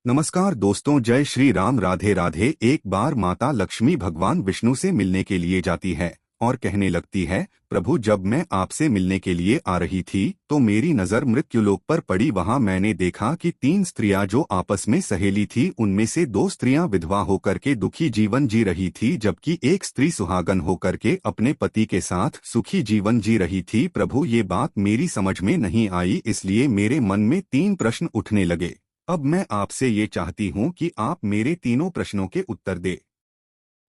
नमस्कार दोस्तों, जय श्री राम। राधे राधे। एक बार माता लक्ष्मी भगवान विष्णु से मिलने के लिए जाती है और कहने लगती है, प्रभु जब मैं आपसे मिलने के लिए आ रही थी तो मेरी नज़र मृत्युलोक पर पड़ी। वहां मैंने देखा कि 3 स्त्रियां जो आपस में सहेली थी, उनमें से 2 स्त्रियां विधवा होकर के दुखी जीवन जी रही थी, जबकि एक स्त्री सुहागन होकर के अपने पति के साथ सुखी जीवन जी रही थी। प्रभु ये बात मेरी समझ में नहीं आई, इसलिए मेरे मन में 3 प्रश्न उठने लगे। अब मैं आपसे ये चाहती हूँ कि आप मेरे तीनों प्रश्नों के उत्तर दे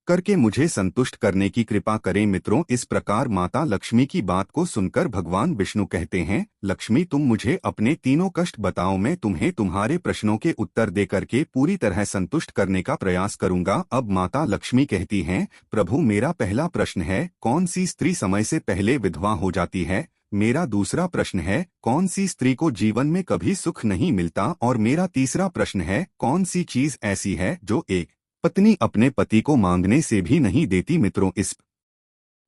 करके मुझे संतुष्ट करने की कृपा करें। मित्रों, इस प्रकार माता लक्ष्मी की बात को सुनकर भगवान विष्णु कहते हैं, लक्ष्मी तुम मुझे अपने तीनों कष्ट बताओ, मैं तुम्हें तुम्हारे प्रश्नों के उत्तर दे करके पूरी तरह संतुष्ट करने का प्रयास करूंगा। अब माता लक्ष्मी कहती हैं, प्रभु मेरा पहला प्रश्न है, कौन सी स्त्री समय से पहले विधवा हो जाती है? मेरा दूसरा प्रश्न है, कौन सी स्त्री को जीवन में कभी सुख नहीं मिलता? और मेरा तीसरा प्रश्न है, कौन सी चीज ऐसी है जो एक पत्नी अपने पति को मांगने से भी नहीं देती? मित्रों, इस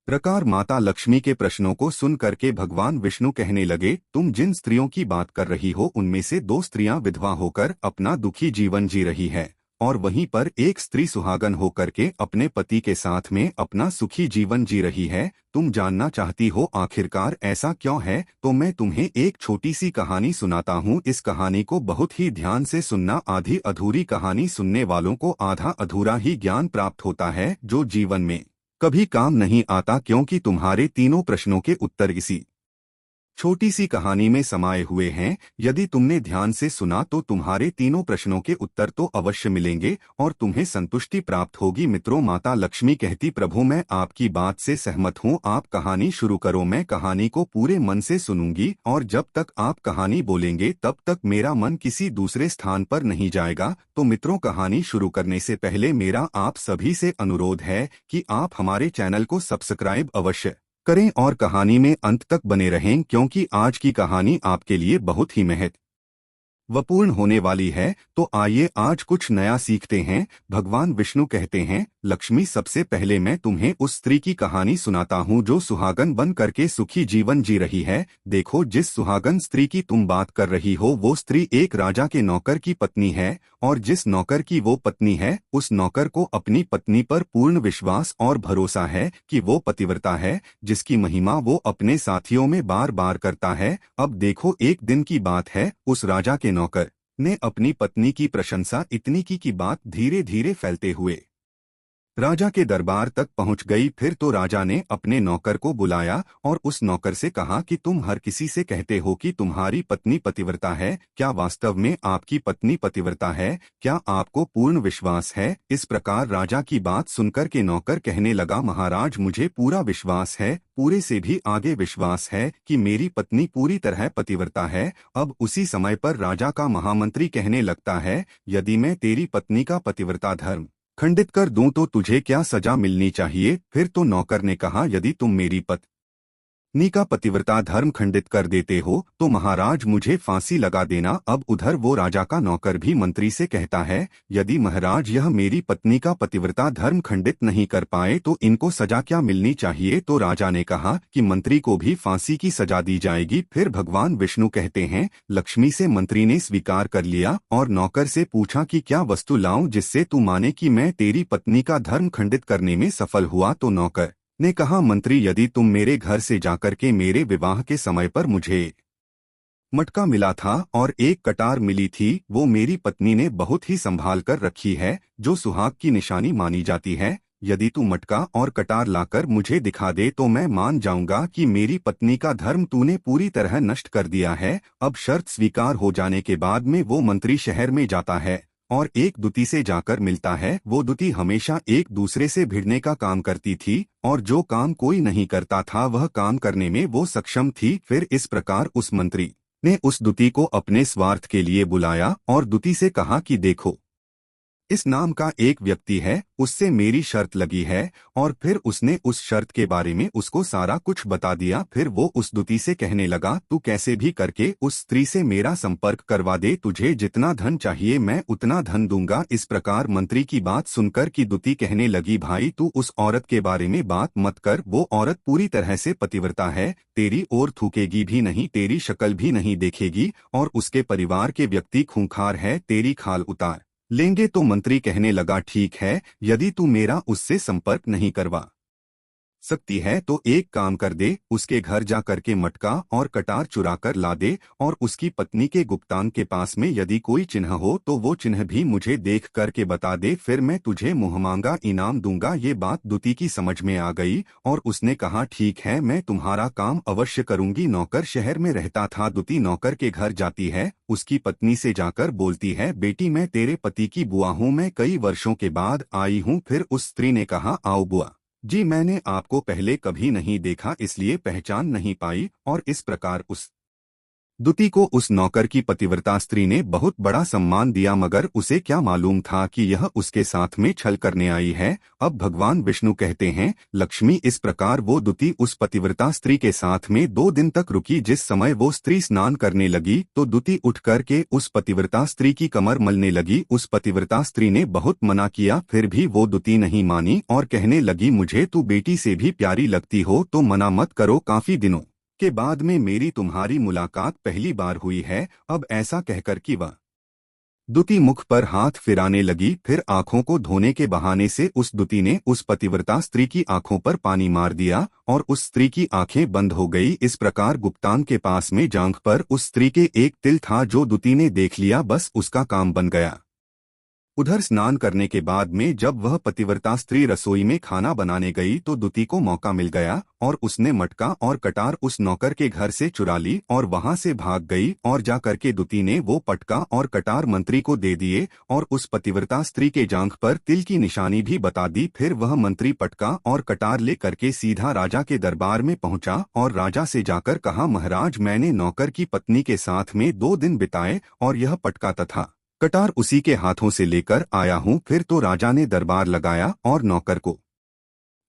प्रकार माता लक्ष्मी के प्रश्नों को सुन करके भगवान विष्णु कहने लगे, तुम जिन स्त्रियों की बात कर रही हो उनमें से 2 स्त्रियां विधवा होकर अपना दुखी जीवन जी रही है और वहीं पर एक स्त्री सुहागन होकर के अपने पति के साथ में अपना सुखी जीवन जी रही है। तुम जानना चाहती हो आखिरकार ऐसा क्यों है? तो मैं तुम्हें एक छोटी सी कहानी सुनाता हूँ। इस कहानी को बहुत ही ध्यान से सुनना। आधी अधूरी कहानी सुनने वालों को आधा अधूरा ही ज्ञान प्राप्त होता है, जो जीवन में कभी काम नहीं आता, क्योंकि तुम्हारे तीनों प्रश्नों के उत्तर इसी छोटी सी कहानी में समाये हुए हैं। यदि तुमने ध्यान से सुना तो तुम्हारे तीनों प्रश्नों के उत्तर तो अवश्य मिलेंगे और तुम्हें संतुष्टि प्राप्त होगी। मित्रों, माता लक्ष्मी कहती, प्रभु मैं आपकी बात से सहमत हूँ, आप कहानी शुरू करो। मैं कहानी को पूरे मन से सुनूंगी और जब तक आप कहानी बोलेंगे तब तक मेरा मन किसी दूसरे स्थान पर नहीं जाएगा। तो मित्रों, कहानी शुरू करने से पहले मेरा आप सभी से अनुरोध है कि आप हमारे चैनल को सब्सक्राइब अवश्य करें और कहानी में अंत तक बने रहें, क्योंकि आज की कहानी आपके लिए बहुत ही वपूर्ण होने वाली है। तो आइए आज कुछ नया सीखते हैं। भगवान विष्णु कहते हैं, लक्ष्मी सबसे पहले मैं तुम्हें उस स्त्री की कहानी सुनाता हूँ जो सुहागन बन करके सुखी जीवन जी रही है। देखो, जिस सुहागन स्त्री की तुम बात कर रही हो वो स्त्री एक राजा के नौकर की पत्नी है और जिस नौकर की वो पत्नी है उस नौकर को अपनी पत्नी पर पूर्ण विश्वास और भरोसा है कि वो पतिव्रता है, जिसकी महिमा वो अपने साथियों में बार बार करता है। अब देखो, एक दिन की बात है, उस राजा के नौकर ने अपनी पत्नी की प्रशंसा इतनी की कि बात धीरे धीरे फैलते हुए राजा के दरबार तक पहुंच गई। फिर तो राजा ने अपने नौकर को बुलाया और उस नौकर से कहा कि तुम हर किसी से कहते हो कि तुम्हारी पत्नी पतिव्रता है, क्या वास्तव में आपकी पत्नी पतिव्रता है? क्या आपको पूर्ण विश्वास है? इस प्रकार राजा की बात सुनकर के नौकर कहने लगा, महाराज मुझे पूरा विश्वास है, पूरे से भी आगे विश्वास है कि मेरी पत्नी पूरी तरह पतिव्रता है। अब उसी समय पर राजा का महामंत्री कहने लगता है, यदि मैं तेरी पत्नी का पतिव्रता धर्म खंडित कर दूं तो तुझे क्या सजा मिलनी चाहिए? फिर तो नौकर ने कहा, यदि तुम मेरी पत्नी का पतिव्रता धर्म खंडित कर देते हो तो महाराज मुझे फांसी लगा देना। अब उधर वो राजा का नौकर भी मंत्री से कहता है, यदि महाराज यह मेरी पत्नी का पतिव्रता धर्म खंडित नहीं कर पाए तो इनको सजा क्या मिलनी चाहिए? तो राजा ने कहा कि मंत्री को भी फांसी की सजा दी जाएगी। फिर भगवान विष्णु कहते हैं, लक्ष्मी से मंत्री ने स्वीकार कर लिया और नौकर से पूछा कि क्या वस्तु लाऊं जिससे तू माने कि मैं तेरी पत्नी का धर्म खंडित करने में सफल हुआ? तो नौकर ने कहा, मंत्री यदि तुम मेरे घर से जाकर के मेरे विवाह के समय पर मुझे मटका मिला था और एक कटार मिली थी, वो मेरी पत्नी ने बहुत ही संभाल कर रखी है, जो सुहाग की निशानी मानी जाती है। यदि तू मटका और कटार लाकर मुझे दिखा दे तो मैं मान जाऊंगा कि मेरी पत्नी का धर्म तूने पूरी तरह नष्ट कर दिया है। अब शर्त स्वीकार हो जाने के बाद में वो मंत्री शहर में जाता है और एक दुती से जाकर मिलता है। वो दुती हमेशा एक दूसरे से भिड़ने का काम करती थी और जो काम कोई नहीं करता था वह काम करने में वो सक्षम थी। फिर इस प्रकार उस मंत्री ने उस दुती को अपने स्वार्थ के लिए बुलाया और दुती से कहा कि देखो, इस नाम का एक व्यक्ति है, उससे मेरी शर्त लगी है। और फिर उसने उस शर्त के बारे में उसको सारा कुछ बता दिया। फिर वो उस दूती से कहने लगा, तू कैसे भी करके उस स्त्री से मेरा संपर्क करवा दे, तुझे जितना धन चाहिए मैं उतना धन दूंगा। इस प्रकार मंत्री की बात सुनकर की दूती कहने लगी, भाई तू उस औरत के बारे में बात मत कर, वो औरत पूरी तरह से पतिव्रता है, तेरी ओर थूकेगी भी नहीं, तेरी शक्ल भी नहीं देखेगी, और उसके परिवार के व्यक्ति खूंखार है, तेरी खाल उतार लेंगे। तो मंत्री कहने लगा, ठीक है, यदि तू मेरा उससे संपर्क नहीं करवा सकती है तो एक काम कर दे, उसके घर जा करके मटका और कटार चुरा कर ला दे, और उसकी पत्नी के गुप्तांग के पास में यदि कोई चिन्ह हो तो वो चिन्ह भी मुझे देख करके बता दे, फिर मैं तुझे मुहमांगा इनाम दूंगा। ये बात दूती की समझ में आ गई और उसने कहा, ठीक है, मैं तुम्हारा काम अवश्य करूंगी। नौकर शहर में रहता था। दूती नौकर के घर जाती है, उसकी पत्नी से जाकर बोलती है, बेटी मैं तेरे पति की बुआ हूँ, मैं कई वर्षों के बाद आई हूँ। फिर उस स्त्री ने कहा, आओ बुआ जी, मैंने आपको पहले कभी नहीं देखा इसलिए पहचान नहीं पाई। और इस प्रकार उस दूती को उस नौकर की पतिव्रता स्त्री ने बहुत बड़ा सम्मान दिया, मगर उसे क्या मालूम था कि यह उसके साथ में छल करने आई है। अब भगवान विष्णु कहते हैं, लक्ष्मी इस प्रकार वो दूती उस पतिव्रता स्त्री के साथ में 2 दिन तक रुकी। जिस समय वो स्त्री स्नान करने लगी तो दूती उठ करके उस पतिव्रता स्त्री की कमर मलने लगी। उस पतिव्रता स्त्री ने बहुत मना किया, फिर भी वो दूती नहीं मानी और कहने लगी, मुझे तू बेटी से भी प्यारी लगती हो तो मना मत करो, काफी दिनों के बाद में मेरी तुम्हारी मुलाकात पहली बार हुई है। अब ऐसा कहकर कि वह दूती मुख पर हाथ फिराने लगी। फिर आंखों को धोने के बहाने से उस दूती ने उस पतिव्रता स्त्री की आंखों पर पानी मार दिया और उस स्त्री की आंखें बंद हो गई। इस प्रकार गुप्तांग के पास में जांघ पर उस स्त्री के एक तिल था, जो दूती ने देख लिया, बस उसका काम बन गया। उधर स्नान करने के बाद में जब वह पतिव्रता स्त्री रसोई में खाना बनाने गई तो दूती को मौका मिल गया और उसने मटका और कटार उस नौकर के घर से चुरा ली और वहां से भाग गई। और जा करके दूती ने वो पटका और कटार मंत्री को दे दिए और उस पतिव्रता स्त्री के जांघ पर तिल की निशानी भी बता दी। फिर वह मंत्री पटका और कटार ले करके सीधा राजा के दरबार में पहुंचा और राजा से जाकर कहा, महाराज मैंने नौकर की पत्नी के साथ में 2 दिन बिताए और यह पटका तथा कटार उसी के हाथों से लेकर आया हूँ। फिर तो राजा ने दरबार लगाया और नौकर को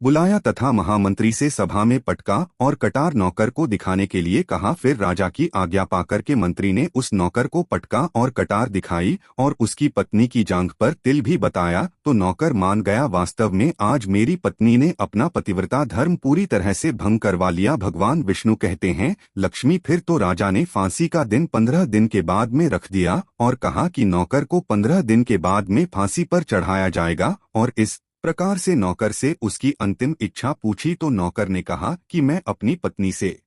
बुलाया तथा महामंत्री से सभा में पटका और कटार नौकर को दिखाने के लिए कहा। फिर राजा की आज्ञा पाकर के मंत्री ने उस नौकर को पटका और कटार दिखाई और उसकी पत्नी की जांघ पर तिल भी बताया तो नौकर मान गया, वास्तव में आज मेरी पत्नी ने अपना पतिव्रता धर्म पूरी तरह से भंग करवा लिया। भगवान विष्णु कहते हैं, लक्ष्मी फिर तो राजा ने फांसी का दिन 15 दिन के बाद में रख दिया और कहा कि नौकर को 15 दिन के बाद में फांसी पर चढ़ाया जाएगा। और इस प्रकार से नौकर से उसकी अंतिम इच्छा पूछी तो नौकर ने कहा कि मैं अपनी पत्नी से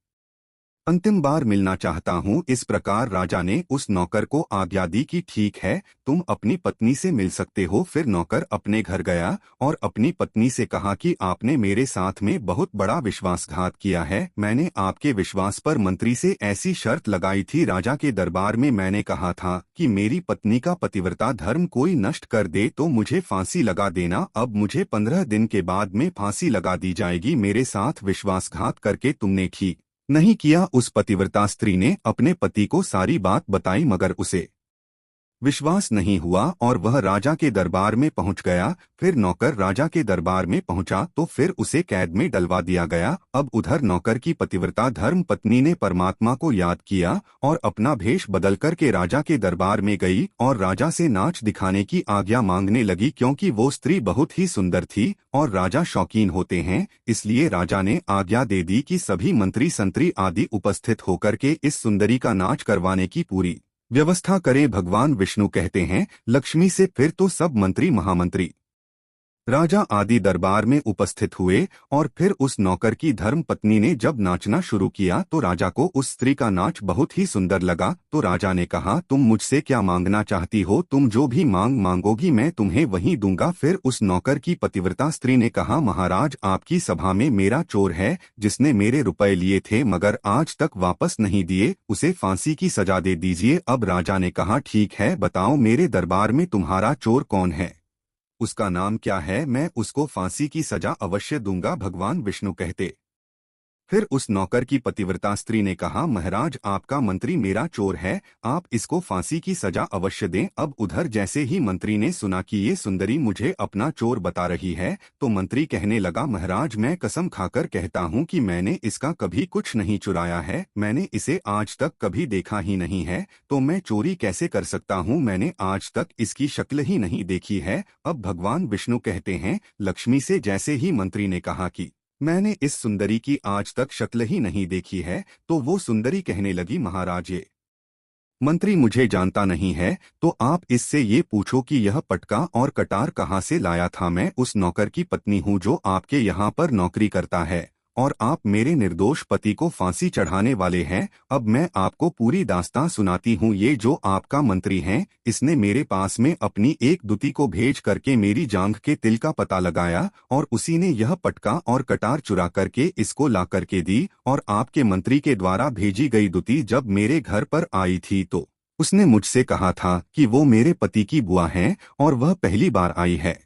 अंतिम बार मिलना चाहता हूँ। इस प्रकार राजा ने उस नौकर को आज्ञा दी कि ठीक है, तुम अपनी पत्नी से मिल सकते हो। फिर नौकर अपने घर गया और अपनी पत्नी से कहा कि आपने मेरे साथ में बहुत बड़ा विश्वासघात किया है। मैंने आपके विश्वास पर मंत्री से ऐसी शर्त लगाई थी, राजा के दरबार में मैंने कहा था कि मेरी पत्नी का पतिव्रता धर्म कोई नष्ट कर दे तो मुझे फांसी लगा देना। अब मुझे 15 दिन के बाद में फांसी लगा दी जाएगी। मेरे साथ विश्वासघात करके तुमने ठीक नहीं किया। उस पतिव्रता स्त्री ने अपने पति को सारी बात बताई, मगर उसे विश्वास नहीं हुआ और वह राजा के दरबार में पहुंच गया। फिर नौकर राजा के दरबार में पहुंचा तो फिर उसे कैद में डलवा दिया गया। अब उधर नौकर की पतिव्रता धर्म पत्नी ने परमात्मा को याद किया और अपना भेष बदल कर के राजा के दरबार में गई और राजा से नाच दिखाने की आज्ञा मांगने लगी, क्योंकि वो स्त्री बहुत ही सुंदर थी और राजा शौकीन होते हैं। इसलिए राजा ने आज्ञा दे दी कि सभी मंत्री संतरी आदि उपस्थित होकर के इस सुंदरी का नाच करवाने की पूरी व्यवस्था करें। भगवान विष्णु कहते हैं, लक्ष्मी से फिर तो सब मंत्री महामंत्री राजा आदि दरबार में उपस्थित हुए और फिर उस नौकर की धर्म पत्नी ने जब नाचना शुरू किया तो राजा को उस स्त्री का नाच बहुत ही सुंदर लगा। तो राजा ने कहा, तुम मुझसे क्या मांगना चाहती हो? तुम जो भी मांगोगी मैं तुम्हें वही दूंगा। फिर उस नौकर की पतिव्रता स्त्री ने कहा, महाराज आपकी सभा में मेरा चोर है जिसने मेरे रुपए लिए थे मगर आज तक वापस नहीं दिए, उसे फांसी की सजा दे दीजिए। अब राजा ने कहा, ठीक है, बताओ मेरे दरबार में तुम्हारा चोर कौन है, उसका नाम क्या है, मैं उसको फांसी की सजा अवश्य दूंगा। भगवान विष्णु कहते फिर उस नौकर की पतिव्रता स्त्री ने कहा, महाराज आपका मंत्री मेरा चोर है, आप इसको फांसी की सजा अवश्य दें। अब उधर जैसे ही मंत्री ने सुना कि ये सुंदरी मुझे अपना चोर बता रही है, तो मंत्री कहने लगा, महाराज मैं कसम खाकर कहता हूँ कि मैंने इसका कभी कुछ नहीं चुराया है, मैंने इसे आज तक कभी देखा ही नहीं है, तो मैं चोरी कैसे कर सकता हूँ, मैंने आज तक इसकी शक्ल ही नहीं देखी है। अब भगवान विष्णु कहते हैं, लक्ष्मी से जैसे ही मंत्री ने कहा कि मैंने इस सुंदरी की आज तक शक्ल ही नहीं देखी है, तो वो सुंदरी कहने लगी, महाराज ये मंत्री मुझे जानता नहीं है, तो आप इससे ये पूछो कि यह पटका और कटार कहाँ से लाया था। मैं उस नौकर की पत्नी हूँ जो आपके यहाँ पर नौकरी करता है, और आप मेरे निर्दोष पति को फांसी चढ़ाने वाले हैं। अब मैं आपको पूरी दास्तां सुनाती हूँ। ये जो आपका मंत्री है, इसने मेरे पास में अपनी एक दूती को भेज करके मेरी जांघ के तिल का पता लगाया, और उसी ने यह पटका और कटार चुरा करके इसको ला करके दी। और आपके मंत्री के द्वारा भेजी गई दूती जब मेरे घर पर आई थी तो उसने मुझसे कहा था कि वो मेरे पति की बुआ है और वह पहली बार आई है,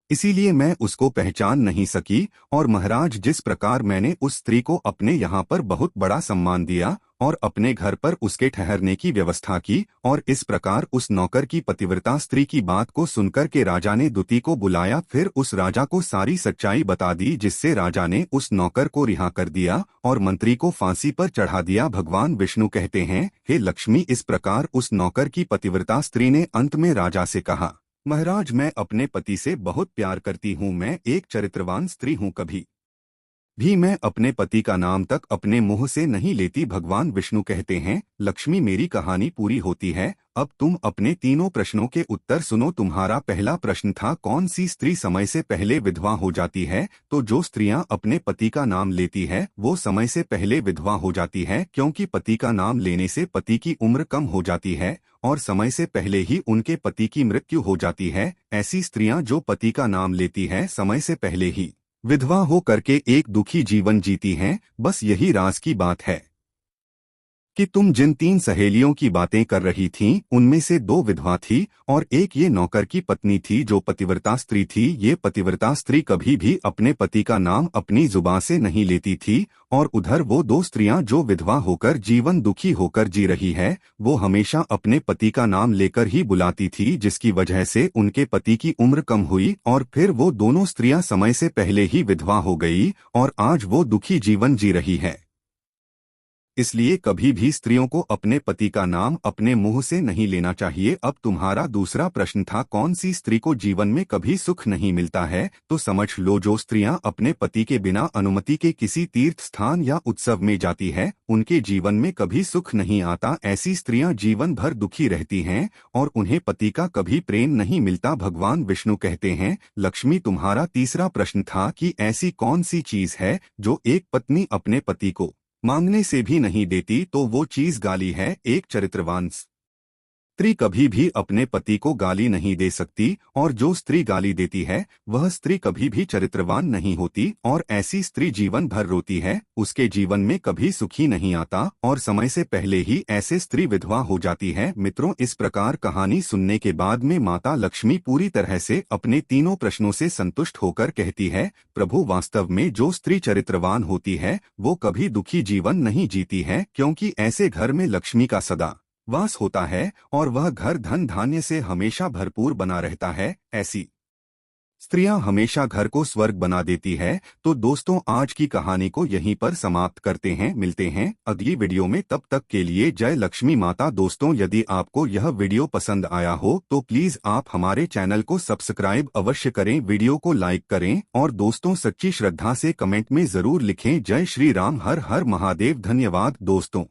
इसीलिए मैं उसको पहचान नहीं सकी। और महाराज जिस प्रकार मैंने उस स्त्री को अपने यहाँ पर बहुत बड़ा सम्मान दिया और अपने घर पर उसके ठहरने की व्यवस्था की, और इस प्रकार उस नौकर की पतिव्रता स्त्री की बात को सुनकर के राजा ने दूती को बुलाया, फिर उस राजा को सारी सच्चाई बता दी, जिससे राजा ने उस नौकर को रिहा कर दिया और मंत्री को फांसी पर चढ़ा दिया। भगवान विष्णु कहते हैं, हे लक्ष्मी, इस प्रकार उस नौकर की पतिव्रता स्त्री ने अंत में राजा से कहा, महाराज मैं अपने पति से बहुत प्यार करती हूँ, मैं एक चरित्रवान स्त्री हूँ, कभी भी मैं अपने पति का नाम तक अपने मुंह से नहीं लेती। भगवान विष्णु कहते हैं, लक्ष्मी मेरी कहानी पूरी होती है, अब तुम अपने तीनों प्रश्नों के उत्तर सुनो। तुम्हारा पहला प्रश्न था, कौन सी स्त्री समय से पहले विधवा हो जाती है। तो जो स्त्रियां अपने पति का नाम लेती है वो समय से पहले विधवा हो जाती है, क्योंकि पति का नाम लेने से पति की उम्र कम हो जाती है और समय से पहले ही उनके पति की मृत्यु हो जाती है। ऐसी स्त्रियां जो पति का नाम लेती है समय से पहले ही विधवा हो करके एक दुखी जीवन जीती हैं। बस यही राज की बात है कि तुम जिन 3 सहेलियों की बातें कर रही थीं, उनमें से 2 विधवा थी और एक ये नौकर की पत्नी थी जो पतिव्रता स्त्री थी। ये पतिव्रता स्त्री कभी भी अपने पति का नाम अपनी जुबान से नहीं लेती थी, और उधर वो 2 स्त्रियां जो विधवा होकर जीवन दुखी होकर जी रही है, वो हमेशा अपने पति का नाम लेकर ही बुलाती थी, जिसकी वजह से उनके पति की उम्र कम हुई और फिर वो दोनों स्त्रियां समय से पहले ही विधवा हो गई और आज वो दुखी जीवन जी रही है। इसलिए कभी भी स्त्रियों को अपने पति का नाम अपने मुंह से नहीं लेना चाहिए। अब तुम्हारा दूसरा प्रश्न था, कौन सी स्त्री को जीवन में कभी सुख नहीं मिलता है। तो समझ लो, जो स्त्रियां अपने पति के बिना अनुमति के किसी तीर्थ स्थान या उत्सव में जाती है, उनके जीवन में कभी सुख नहीं आता। ऐसी स्त्रियां जीवन भर दुखी रहती हैं और उन्हें पति का कभी प्रेम नहीं मिलता। भगवान विष्णु कहते हैं, लक्ष्मी तुम्हारा तीसरा प्रश्न था कि ऐसी कौन सी चीज है जो एक पत्नी अपने पति को मांगने से भी नहीं देती। तो वो चीज गाली है। एक चरित्रवान स्त्री कभी भी अपने पति को गाली नहीं दे सकती, और जो स्त्री गाली देती है वह स्त्री कभी भी चरित्रवान नहीं होती, और ऐसी स्त्री जीवन भर रोती है, उसके जीवन में कभी सुखी नहीं आता और समय से पहले ही ऐसे स्त्री विधवा हो जाती है। मित्रों, इस प्रकार कहानी सुनने के बाद में माता लक्ष्मी पूरी तरह से अपने तीनों प्रश्नों से संतुष्ट होकर कहती है, प्रभु वास्तव में जो स्त्री चरित्रवान होती है वो कभी दुखी जीवन नहीं जीती है, क्योंकि ऐसे घर में लक्ष्मी का सदा वास होता है और वह घर धन धान्य से हमेशा भरपूर बना रहता है। ऐसी स्त्रियां हमेशा घर को स्वर्ग बना देती है। तो दोस्तों, आज की कहानी को यहीं पर समाप्त करते हैं। मिलते हैं अगली वीडियो में, तब तक के लिए जय लक्ष्मी माता। दोस्तों, यदि आपको यह वीडियो पसंद आया हो तो प्लीज आप हमारे चैनल को सब्सक्राइब अवश्य करें, वीडियो को लाइक करें और दोस्तों सच्ची श्रद्धा से कमेंट में जरूर लिखें, जय श्री राम, हर हर महादेव। धन्यवाद दोस्तों।